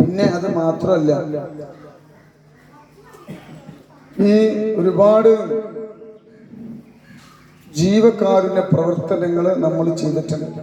പിന്നെ അത് മാത്രമല്ല, ഈ ഒരുപാട് ജീവകാരുണ്യ പ്രവർത്തനങ്ങൾ നമ്മൾ ചെയ്തിട്ടുണ്ട്.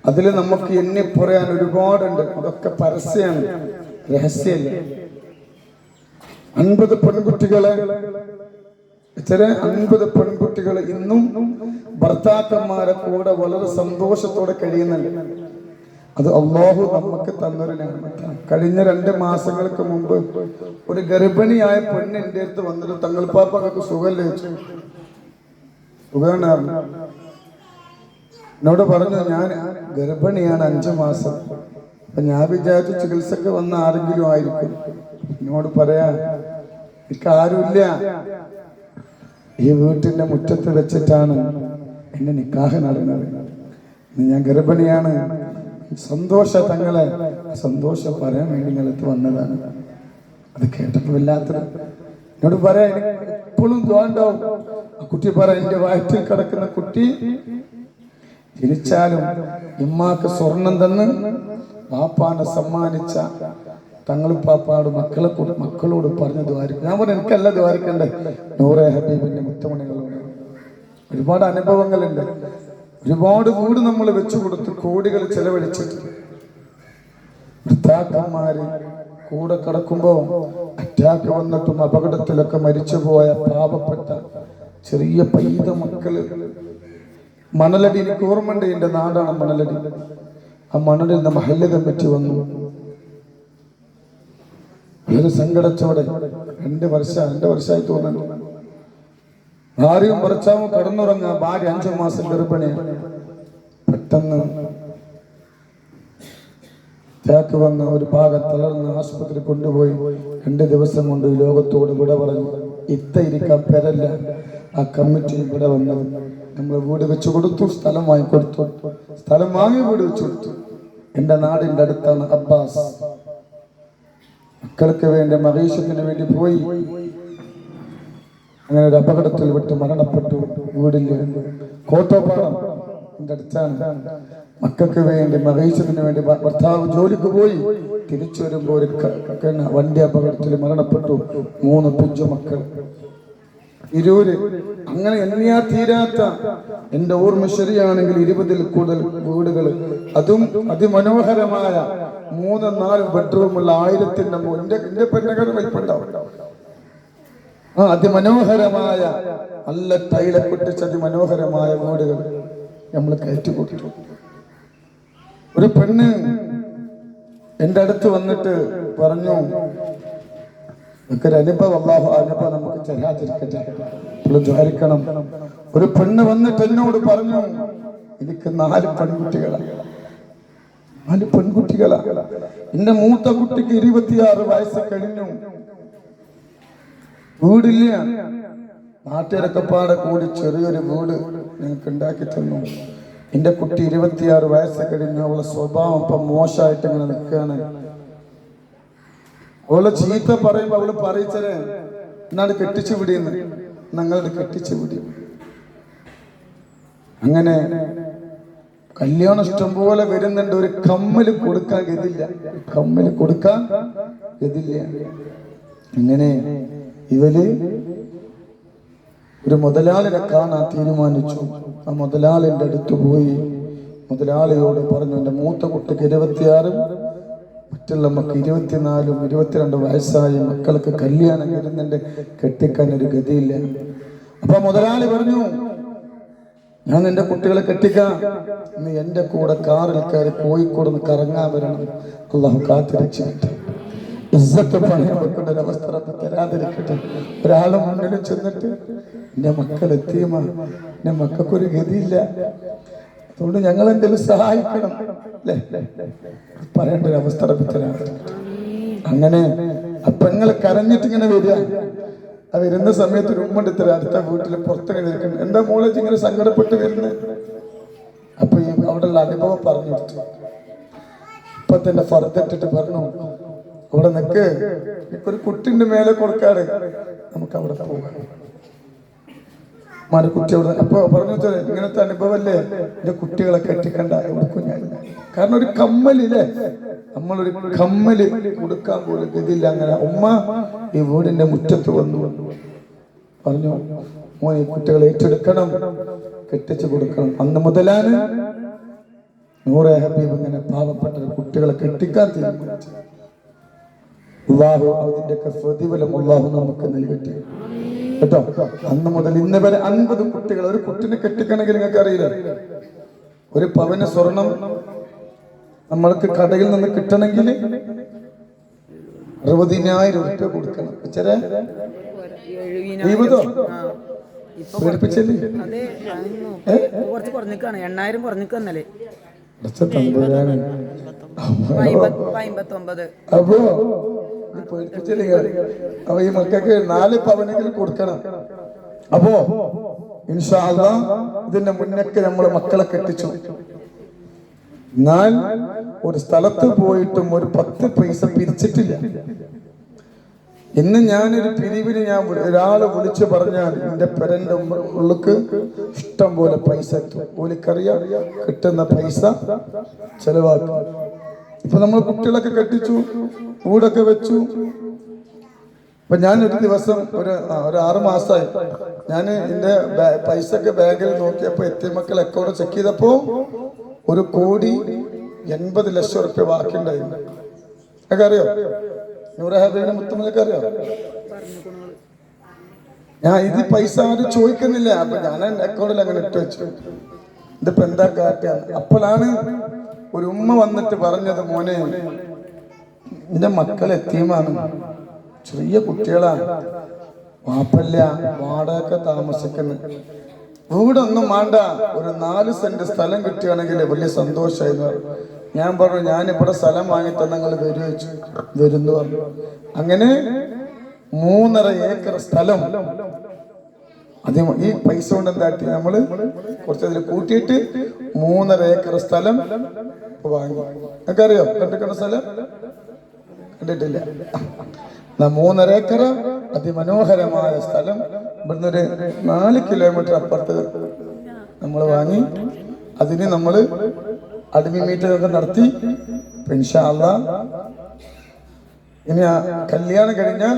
അതിൽ നമുക്ക് എന്നെ പറയാൻ ഒരുപാടുണ്ട്. അതൊക്കെ പരസ്യമാണ്, രഹസ്യമല്ല. 50 പെൺകുട്ടികളെ 50 പെൺകുട്ടികൾ ഇന്നും ഭർത്താക്കന്മാരെ കൂടെ വളരെ സന്തോഷത്തോടെ കഴിയുന്നുണ്ട്. അത് അല്ലാഹു നമുക്ക് തന്നൊരു നിഅമത്താണ്. കഴിഞ്ഞ 2 മാസങ്ങൾക്ക് മുമ്പ് ഒരു ഗർഭിണിയായ പെണ്ണ് എൻ്റെ അടുത്ത് വന്നിട്ട്, തങ്ങൾ പാപ്പക്ക് സുഖമല്ലേ സുഖമാണ് എന്നോട് പറഞ്ഞു, ഞാൻ ഗർഭിണിയാണ് 5 മാസം. അപ്പൊ ഞാൻ വിചാരിച്ചു ചികിത്സക്ക് വന്ന ആരെങ്കിലും ആയിരിക്കും. എന്നോട് പറയാ, എനിക്ക് ആരുമില്ല, ഈ വീട്ടിന്റെ മുറ്റത്ത് വെച്ചിട്ടാണ് എന്നെ നിക്കാഹ് നടന്നത്. ഞാൻ ഗർഭിണിയാണ്, സന്തോഷ തങ്ങളെ സന്തോഷം പറയാൻ വേണ്ടി നിങ്ങളത്ത് വന്നതാണ്. അത് കേട്ടപ്പോൾ വല്ലാത്തത്. എന്നോട് പറയാ, എപ്പോഴും തോണ്ടാവും. ആ കുട്ടി പറയാ, എന്റെ വയറ്റിൽ കിടക്കുന്ന കുട്ടി ജനിച്ചാലും ഉമ്മാക്ക് സ്വർണം തന്ന് പാപ്പാനെ സമ്മാനിച്ച തങ്ങളും പാപ്പാട് മക്കളോട് പറഞ്ഞു ദ്വാരിക്കും. ഞാൻ പറഞ്ഞു, എനിക്കല്ല ദ്വാരിക്കണ്ടേ, നൂറെ ഹബീബിന്റെ മുത്തമണികളോട്. ഒരുപാട് അനുഭവങ്ങളുണ്ട്. ഒരുപാട് വീട് നമ്മൾ വെച്ചു കൊടുത്ത് കോടികൾ ചെലവഴിച്ചിട്ട് ഭർത്താക്കന്മാര് കൂടെ കിടക്കുമ്പോ അറ്റാക്ക് വന്നിട്ടും അപകടത്തിലൊക്കെ മരിച്ചുപോയ പാവപ്പെട്ട ചെറിയ പൈത മക്കള്. മണലടി, എനിക്ക് ഓർമ്മയുണ്ട്, എന്റെ നാടാണ് മണലടി. ആ മണലിൽ നിന്ന് മഹല്ല് കമ്മിറ്റി വന്നു. വളരെ സങ്കടത്തോടെ 2 വർഷമായി തോന്നുന്നു. ഭാര്യയും ഭർത്താവും കടന്നുറങ്ങുക. ഭാര്യ 5 മാസം ഗർഭിണിയാണ്. പെട്ടെന്ന് അറ്റാക്ക് വന്ന ഒരു ഭാഗം തളർന്ന് ആശുപത്രി കൊണ്ടുപോയി 2 ദിവസം കൊണ്ട് ലോകത്തോട് വിട പറഞ്ഞു. ഇരിക്കാൻ പെരല്ല. ആ കമ്മിറ്റി ഇവിടെ വന്നത്. നമ്മൾ വീട് വെച്ചു കൊടുത്തു, സ്ഥലം വാങ്ങിക്കൊടുത്തു. സ്ഥലം വാങ്ങി വീട് വെച്ചു കൊടുത്തു. എന്റെ നാടിന്റെ അടുത്താണ് അബ്ബാസ്. മക്കൾക്ക് വേണ്ടി മഹീഷത്തിന് വേണ്ടി പോയി. അങ്ങനെ ഒരു അപകടത്തിൽ വിട്ട് മരണപ്പെട്ടു. വീടില് കോട്ടോപ്പാടം എന്റെ അടുത്താണ്. മക്കൾക്ക് വേണ്ടി മഹീഷത്തിന് വേണ്ടി ഭർത്താവ് ജോലിക്ക് പോയി. തിരിച്ചു വരുമ്പോ ഒരു വണ്ടി അപകടത്തിൽ മരണപ്പെട്ടു. 3 പിഞ്ചു മക്കൾ. ഇരൂര്. അങ്ങനെ എണ്ണിയാ തീരാത്ത, എന്റെ ഓർമ്മ ശരിയാണെങ്കിൽ 20-ൽ കൂടുതൽ വീടുകൾ. അതും അതിമനോഹരമായ 3-4 ബെഡ്റൂമുള്ള 1000-ന്റെ എന്റെ പെണ്ണുകളും വലിപ്പുണ്ടാവും. അതിമനോഹരമായ നല്ല ടൈലൊക്കെ പൊട്ടിച്ച് അതിമനോഹരമായ വീടുകൾ നമ്മൾ കയറ്റി കൊടുത്തു. ഒരു പെണ്ണ് എന്റെ അടുത്ത് വന്നിട്ട് പറഞ്ഞു, അനുഭവം, അല്ലാഹു അനുഭവം നമുക്ക് ചെല്ലാതിരിക്കട്ടെ, ഒരു പെണ്ണ് വന്നിട്ട് എന്നോട് പറഞ്ഞു, എനിക്ക് 4 പെൺകുട്ടികളാണ്. 4 പെൺകുട്ടികളാണ്. എന്റെ മൂത്ത കുട്ടിക്ക് 26 വയസ്സ് കഴിഞ്ഞു. വീടില്ല. നാട്ടുകാരൊക്കെ പാടെ കൂടി ചെറിയൊരു വീട് ഞങ്ങൾക്ക് ഉണ്ടാക്കി തന്നു. എന്റെ കുട്ടി 26 വയസ്സ് കഴിഞ്ഞു. അവളെ സ്വഭാവം ഇപ്പൊ മോശമായിട്ട് ഇങ്ങനെ നിൽക്കുകയാണ്. അവളെ ചീത്ത പറയുമ്പോ അവള് പറയിച്ചേ, എന്നാണ് കെട്ടിച്ചു വിടിയെന്ന്, ഞങ്ങളുടെ കെട്ടിച്ചു വിടി. അങ്ങനെ കല്യാണം ഇഷ്ടംപോലെ വരുന്നുണ്ട്. ഒരു കമ്മല് കൊടുക്കാൻ ഗതില്ല. അങ്ങനെ ഇവര് ഒരു മുതലാളിനെ കാണാൻ തീരുമാനിച്ചു. ആ മുതലാളിന്റെ അടുത്ത് പോയി മുതലാളിയോട് പറഞ്ഞു, എന്റെ മൂത്ത കുട്ടിക്ക് 26, മറ്റുള്ള മക്കൾ 24, 22 വയസ്സായ മക്കൾക്ക് കല്യാണം വരുന്നുണ്ട്, കെട്ടിക്കാൻ ഒരു ഗതിയില്ല. അപ്പൊ മുതലാളി പറഞ്ഞു, ഞാൻ എന്റെ കുട്ടികളെ കെട്ടിക്കാം, നീ എന്റെ കൂടെ കാറിൽ കയറി കോഴിക്കോട് കറങ്ങാൻ വരണം. അള്ളാഹു കാത്തിരക്ഷിക്കട്ടെ, ഇസ്സത്ത് പണയം വെക്കേണ്ട ഒരവസ്ഥ തരാതിരിക്കട്ടെ. ഒരാളെ മുന്നിൽ ചെന്നിട്ട് എന്റെ മക്കൾ എത്തിയമാ, എന്റെ മക്കൾക്കൊരു ഗതിയില്ല, അതുകൊണ്ട് ഞങ്ങൾ എന്തെങ്കിലും സഹായിക്കണം അല്ലേ, പറയേണ്ട ഒരു അവസ്ഥ തരാതിരിക്കട്ടെ. അങ്ങനെ ആ പെങ്ങൾ കരഞ്ഞിട്ട് ഇങ്ങനെ വരിക. ആ വരുന്ന സമയത്ത് ഒരു ഉമ്മ എടുത്തരാ, അടുത്ത വീട്ടിൽ പുറത്തിങ്ങനെ ഇരിക്കുന്നത്. എന്താ മോളെ ഇങ്ങനെ സങ്കടപ്പെട്ട് വരുന്നത്? അപ്പൊ ഈ അവിടെയുള്ള അനുഭവം പറഞ്ഞു കൊടുത്തു. ഇപ്പൊ തന്നെ ഫർദിട്ടിട്ട് പറഞ്ഞു, അവിടെ നിക്ക്, ഒരു കുട്ടിന്റെ മേലെ കൊടുക്കാറ്, നമുക്ക് അവിടെ പോകാം. കുട്ടിയോട് അപ്പൊ പറഞ്ഞു ഇങ്ങനത്തെ അനുഭവമല്ലേ എന്റെ കുട്ടികളെ കെട്ടിക്കണ്ട കൊടുക്കും ഞാൻ. കാരണം ഒരു കമ്മലില്ലേ, നമ്മളൊരു കമ്മല് കൊടുക്കാൻ പോലും ഗതിയില്ല. അങ്ങനെ ഉമ്മ ഈ വീടിന്റെ മുറ്റത്ത് വന്നു പറഞ്ഞു, മോനെ ഈ കുട്ടികളെ ഏറ്റെടുക്കണം, കെട്ടിച്ചു കൊടുക്കണം. അന്ന് മുതലാണ് നൂറെ ഹബീബ് ഇങ്ങനെ പാവപ്പെട്ട കുട്ടികളെ കെട്ടിക്കാൻ തീരുമാനിച്ചു. അല്ലാഹു അതിന്റെ പ്രതിഫലം അല്ലാഹു നമുക്ക് നൽകട്ടെ കേട്ടോ. അന്ന് മുതൽ ഇന്ന് വരെ 50 കുട്ടികൾ. ഒരു കുട്ടിനെ കെട്ടിക്കണമെങ്കിൽ നിങ്ങൾക്ക് അറിയില്ല, ഒരു പവന് സ്വർണം നമ്മൾക്ക് കടയിൽ നിന്ന് കിട്ടണമെങ്കിൽ 60,000 രൂപ കൊടുക്കണം. ചെറിയ 70 പേടിപ്പിച്ചല്ലേ? അപ്പോ അപ്പൊ ഈ മക്കൾക്ക് 4 പവനെങ്കിലും കൊടുക്കണം. അപ്പോ ഇൻഷാ അല്ലാഹ് ഇതിന്റെ മുന്നൊക്കെ നമ്മള് മക്കളെ കെട്ടിച്ചു. എന്നാൽ ഒരു സ്ഥലത്ത് പോയിട്ടും ഒരു 10 പൈസ പിരിച്ചിട്ടില്ല. ഇന്ന് ഞാനൊരു പിരിവിന് ഒരാള് വിളിച്ചു പറഞ്ഞാൽ എന്റെ പെരന്റെ ഉള്ളിക്ക് ഇഷ്ടം പോലെ പൈസ എത്തും. ഓലിക്കറിയാം കിട്ടുന്ന പൈസ ചെലവാക്കും. ഇപ്പൊ നമ്മൾ കുട്ടികളൊക്കെ കെട്ടിച്ചു, വീടൊക്കെ വെച്ചു. അപ്പൊ ഞാൻ ഒരു ദിവസം ഒരു 6 മാസമായി ഞാൻ എന്റെ പൈസ ഒക്കെ ബാങ്കിൽ നോക്കിയപ്പോ എത്തിമക്കൾ അക്കൗണ്ട് ചെക്ക് ചെയ്തപ്പോ 1,80,00,000 രൂപ ബാക്കി ഉണ്ടായിരുന്നു. ഒക്കെ അറിയോ? നൂറഹാബിന്റെ മുത്തമ്മലൊക്കെ അറിയോ? ഞാൻ ഇത് പൈസ ആരും ചോദിക്കുന്നില്ല. അപ്പൊ ഞാൻ എന്റെ അക്കൗണ്ടിൽ അങ്ങനെ ഇട്ട് വെച്ചു. ഇതിപ്പോ എന്താ കാട്ടാണ്? അപ്പോഴാണ് ഒരു ഉമ്മ വന്നിട്ട് പറഞ്ഞത്, മോനെ എന്റെ മക്കൾ എത്തിയമാണ്, ചെറിയ കുട്ടികളാണ്, വാപ്പല്ല, വാടക താമസിക്കുന്നു, വീടൊന്നും വേണ്ട, ഒരു 4 സെന്റ് സ്ഥലം കിട്ടുകയാണെങ്കിൽ വലിയ സന്തോഷമായിരുന്നു. ഞാൻ പറഞ്ഞു, ഞാനിവിടെ സ്ഥലം വാങ്ങിത്തന്ന നിങ്ങൾ വരുന്നു പറഞ്ഞു. അങ്ങനെ 3.5 ഏക്കർ സ്ഥലം ഈ പൈസ കൊണ്ട് എന്താട്ടി നമ്മള് കുറച്ചതിൽ കൂട്ടിയിട്ട് 3.5 ഏക്കർ സ്ഥലം വാങ്ങി. നിങ്ങൾക്ക് അറിയോ കണ്ടിട്ടുള്ള സ്ഥലം? കണ്ടിട്ടില്ല. 3.5 ഏക്കർ അതിമനോഹരമായ സ്ഥലം ഇവിടുന്ന് ഒരു 4 കിലോമീറ്റർ അപ്പുറത്ത് നമ്മൾ വാങ്ങി. അതിന് നമ്മൾ അടിമി മീറ്റൊക്കെ നടത്തി. ഇൻഷാ അല്ലാഹ് ഇനി കല്യാണം കഴിഞ്ഞാൽ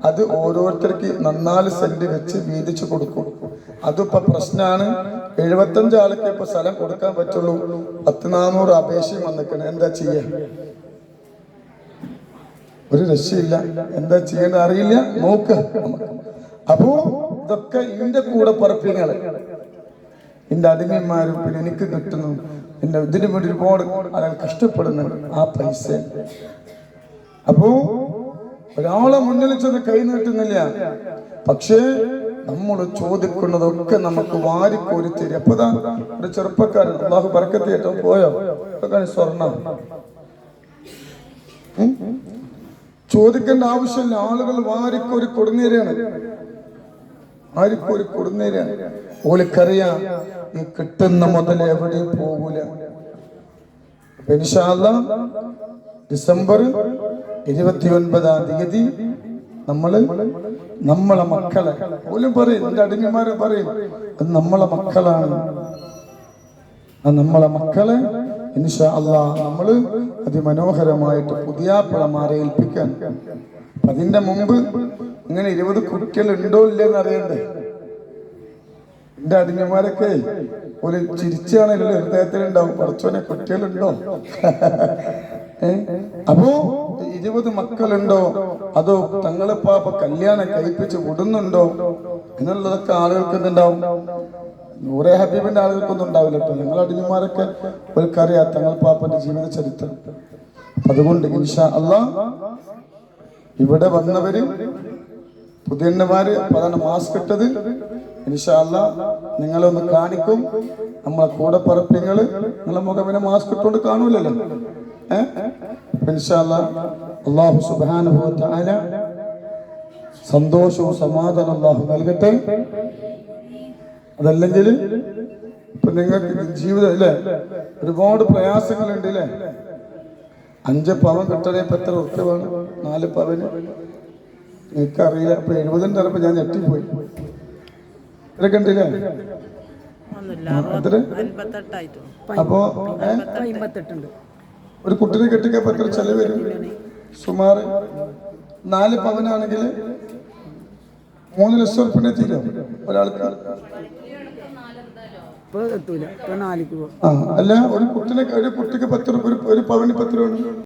അത് ഓരോരുത്തർക്ക് 4 സെന്റ് വെച്ച് വീതിച്ചു കൊടുക്കും. അതിപ്പോ പ്രശ്നമാണ്. 75 ആൾക്ക് ഇപ്പൊ സ്ഥലം കൊടുക്കാൻ പറ്റുള്ളൂ. 10,400 അപേക്ഷയും വന്നിക്കണം. എന്താ ചെയ്യാ? ഒരു രക്ഷയില്ല. എന്താ ചെയ്യേണ്ട അറിയില്ല. നോക്ക്. അപ്പോ ഇതൊക്കെ എന്റെ കൂടെ പറപ്പിങ്ങള്, എന്റെ അടിമന്മാരും പിന്നെ എനിക്ക് കിട്ടുന്നു, എന്റെ ഇതിനു വേണ്ടി ഒരുപാട് ആളുകൾ കഷ്ടപ്പെടുന്നുണ്ട്. ആ പൈസ അപ്പോ ഒരാളെ മുന്നിൽ ചെന്ന് കൈ നീട്ടുന്നില്ല. പക്ഷേ നമ്മൾ ചോദിക്കുന്നതൊക്കെ നമുക്ക് വാരിക്കോരി തരും. അപ്പതാ ഒരു ചെറുപ്പക്കാരൻ, അല്ലാഹു ബർക്കത്ത് ചെയ്യട്ടെ, പോയോ സ്വർണം ചോദിക്കേണ്ട ആവശ്യമില്ല. ആളുകൾ വാരിക്കോരി കൊടുന്നേരാണ്, വാരിക്കോരി കൊടുന്നേരാണ്. ഓലിക്കറിയാം ഈ കിട്ടുന്ന മുതൽ എവിടെയും പോകൂല. ഇൻഷാ അല്ലാഹ് ഡിസംബർ 29-ാം തീയതി നമ്മളെ മക്കളെ പോലും പറയും, എന്റെ അടിമമാര് പറയും, അത് നമ്മളെ മക്കളാണ്. നമ്മളെ മക്കളെ ഇൻഷാ അല്ലാഹ് നമ്മള് അതിമനോഹരമായിട്ട് പുതിയാപ്പിളമാരെ ഏൽപ്പിക്കാൻ. അതിന്റെ മുമ്പ് ഇങ്ങനെ 20 കുട്ടികൾ ഉണ്ടോ ഇല്ലെന്ന് അറിയണ്ടേ? എന്റെ അടിമമാരൊക്കെ ഒരു ചിരിച്ചാണല്ലോ ഹൃദയത്തിലുണ്ടാവും, കുറച്ചോനെ കുട്ടികളുണ്ടോ? അപ്പോ 20 മക്കളുണ്ടോ, അതോ തങ്ങളെ പാപ്പ കല്യാണം കഴിപ്പിച്ച് വിടുന്നുണ്ടോ എന്നുള്ളതൊക്കെ ആളുകൾക്ക് എന്തുണ്ടാവും. നൂറെ ഹബീബിന്റെ ആളുകൾക്കൊന്നും ഉണ്ടാവില്ല കേട്ടോ. ഞങ്ങളെ അടിമമാരൊക്കെ അവർക്കറിയാം തങ്ങൾ പാപ്പന്റെ ജീവിത ചരിത്രം. അതുകൊണ്ട് ഇൻഷാ അല്ലാഹ് ഇവിടെ വന്നവര് പുതിയന്മാര് അതാണ് മാസ്ക് ഇട്ടത്. ഇൻഷാ അല്ലാഹ് നിങ്ങളൊന്ന് കാണിക്കും. നമ്മളെ കൂടെ പറപ്പിങ്ങള് നിങ്ങളെ മുഖവിനെ മാസ്ക് ഇട്ടുകൊണ്ട് കാണൂലല്ലോ. ഇൻഷാ അല്ലാഹ് അല്ലാഹു സുബ്ഹാനഹു വ തആല സന്തോഷവും സമാധാനം അല്ലാഹു നൽകട്ടെ. അതല്ലെങ്കിൽ ഇപ്പൊ നിങ്ങൾക്ക് ജീവിതം അല്ലേ ഒരുപാട് പ്രയാസങ്ങളുണ്ട് അല്ലേ? 5 പവൻ കിട്ടണേ ഇപ്പൊ എത്ര ഉറുപ്പ്യ വേണം? 4 പവന് എനിക്കറിയില്ല. അപ്പൊ 70 ചിലപ്പോ ഞാൻ ഞെട്ടിപ്പോയി. ഇതൊക്കെ ഉണ്ടല്ലേ? എത്ര? അപ്പോ ഒരു കുട്ടിനെ കെട്ടിക്കാൻ എത്ര ചെലവ് വരും? സുമാർ 4 പവനാണെങ്കിൽ 3 ലക്ഷം ഉറുപ്പിക തീരും ഒരാൾക്ക്. അല്ല, ഒരു കുട്ടിക്ക് 10 രൂപ, ഒരു പവന് 10 രൂപ.